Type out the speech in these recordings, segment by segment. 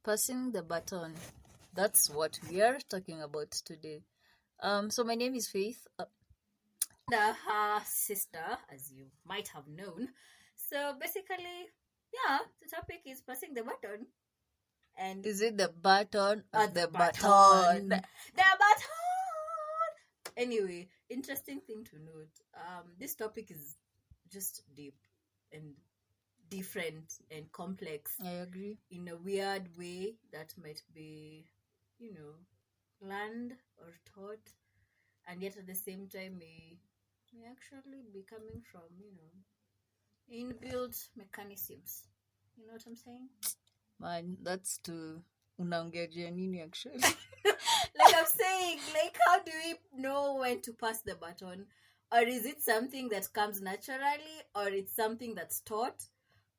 Passing the baton. That's what we are talking about today. So my name is Faith. Her sister, as you might have known. So basically, yeah, the topic is passing the baton. And Is it the baton or the the baton. baton? The baton! Anyway, interesting thing to note. This topic is just deep and different and complex I agree. in a weird way that might be, learned or taught, and yet at the same time may actually be coming from inbuilt mechanisms. You know what I'm saying? Man, that's too unaongea nini actually. Like I'm saying, like how do we know when to pass the baton? Or is it something that comes naturally, or it's something that's taught?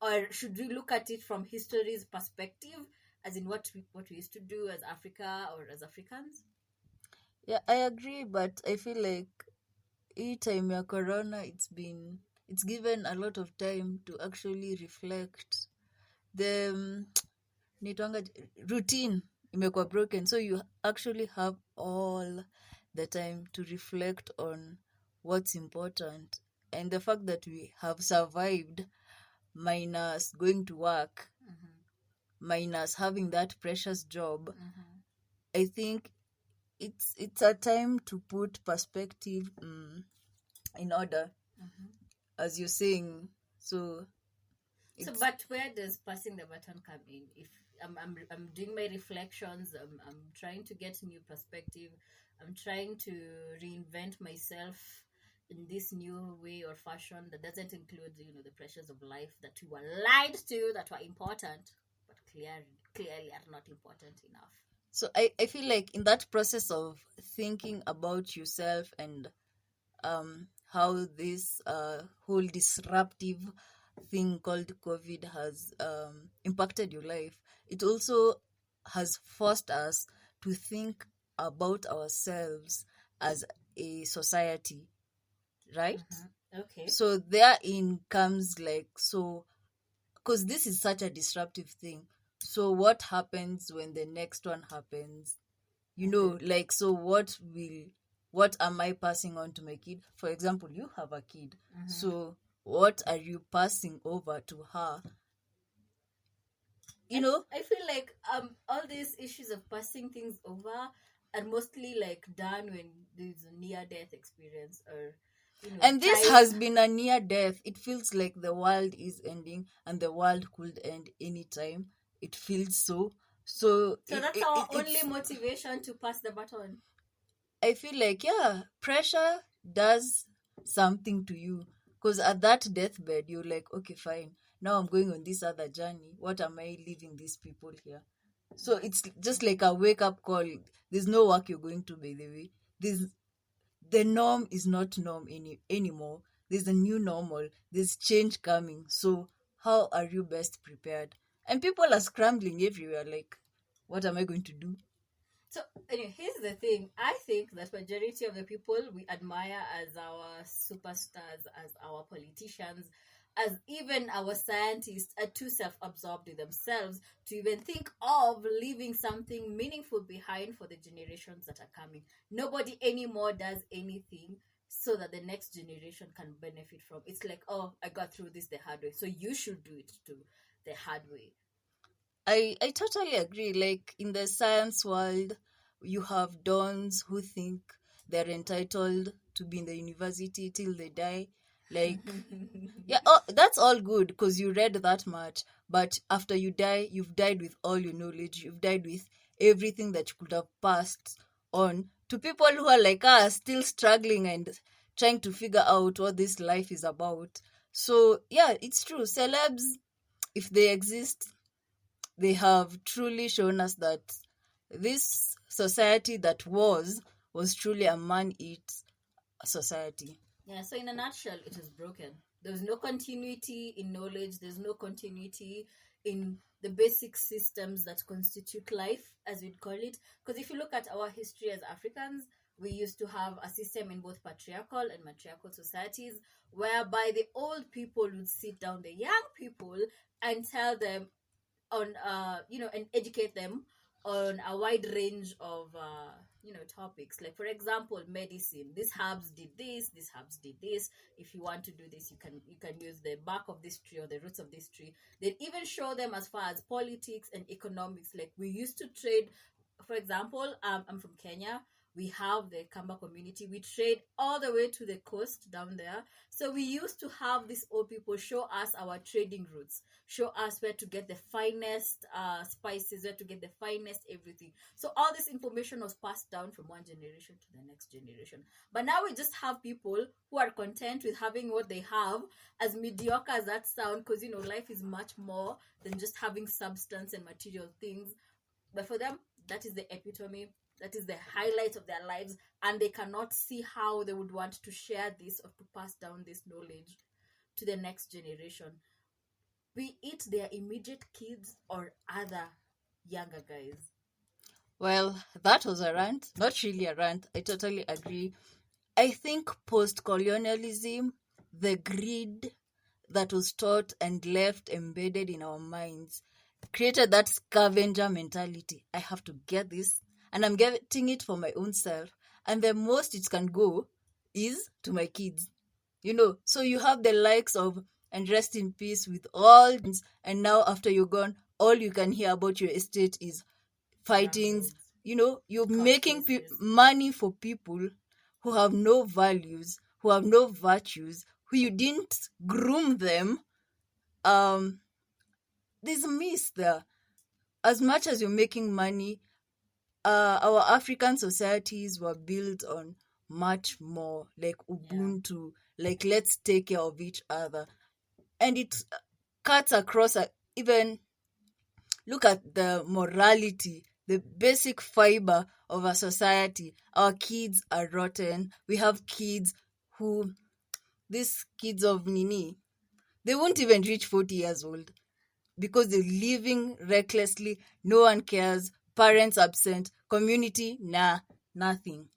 Or should we look at it from history's perspective, as in what we used to do as Africa or as Africans? Yeah, I agree, but I feel like hii time ya corona it's given a lot of time to actually reflect. The nitwanga routine imekuwa broken, so you actually have all the time to reflect on what's important, and the fact that we have survived minus going to work, minus having that precious job. I think it's a time to put perspective in order, as you're saying. So but where does passing the baton come in? If I'm doing my reflections, I'm trying to get new perspective. I'm trying to reinvent myself in this new way or fashion that doesn't include, the pressures of life that we were lied to that were important, but clearly are not important enough. So I feel like in that process of thinking about yourself and how this whole disruptive thing called COVID has impacted your life, it also has forced us to think about ourselves as a society, right? Okay. So therein comes because this is such a disruptive thing. So what happens when the next one happens? So what am I passing on to my kid? For example, you have a kid. So what are you passing over to her? I feel like all these issues of passing things over are mostly like done when there's a near death experience, or And this time. has been a near death. It feels like the world is ending and the world could end anytime. It feels so. So That's our only motivation to pass the baton. I feel like, yeah, pressure does something to you. Because at that deathbed, you're like, okay, fine. Now I'm going on this other journey. What am I leaving these people here? So it's just like a wake up call. There's no work you're going to, by the way. The norm is not norm anymore. There's a new normal. There's change coming. So how are you best prepared? And people are scrambling everywhere. Like, what am I going to do? So anyway, here's the thing. I think that majority of the people we admire as our superstars, as our politicians, as even our scientists are too self-absorbed with themselves to even think of leaving something meaningful behind for the generations that are coming. Nobody anymore does anything so that the next generation can benefit from. It's like, oh, I got through this the hard way, so you should do it too the hard way. I totally agree. Like in the science world, you have dons who think they're entitled to be in the university till they die. Like, yeah, that's all good because you read that much. But after you die, you've died with all your knowledge. You've died with everything that you could have passed on to people who are like us, still struggling and trying to figure out what this life is about. So, yeah, it's true. Celebs, if they exist, they have truly shown us that this society that was truly a man-eat society. Yeah, so in a nutshell, it is broken. There's no continuity in knowledge, there's no continuity in the basic systems that constitute life, as we'd call it. Because if you look at our history as Africans, we used to have a system in both patriarchal and matriarchal societies whereby the old people would sit down the young people and tell them, on and educate them on a wide range of topics. Like, for example, medicine. These herbs did this, these herbs did this. If you want to do this, you can use the bark of this tree or the roots of this tree. They even show them as far as politics and economics. Like, we used to trade. For example, I'm from Kenya. We have the Kamba community. We trade all the way to the coast down there. So we used to have these old people show us our trading routes, show us where to get the finest spices, where to get the finest everything. So all this information was passed down from one generation to the next generation. But now we just have people who are content with having what they have, as mediocre as that sound, because life is much more than just having substance and material things. But for them, that is the epitome, that is the highlight of their lives, and they cannot see how they would want to share this or to pass down this knowledge to the next generation, be it their immediate kids or other younger guys. Well, that was a rant. Not really a rant. I totally agree. I think post-colonialism, the greed that was taught and left embedded in our minds, created that scavenger mentality. I have to get this, and I'm getting it for my own self. And the most it can go is to my kids. So you have the likes of, and rest in peace with all, and now after you're gone, all you can hear about your estate is fightings. You're making money for people who have no values, who have no virtues, who you didn't groom them. There's a miss there. As much as you're making money, our African societies were built on much more, like Ubuntu, like let's take care of each other. And it cuts across, even look at the morality, the basic fiber of a society. Our kids are rotten. We have kids who, these kids of Nini, they won't even reach 40 years old because they're living recklessly. No one cares. Parents absent. Community, nothing.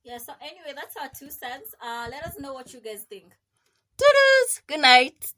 Yeah, so anyway, that's our 2 cents. Let us know what you guys think. Toodles! Good night.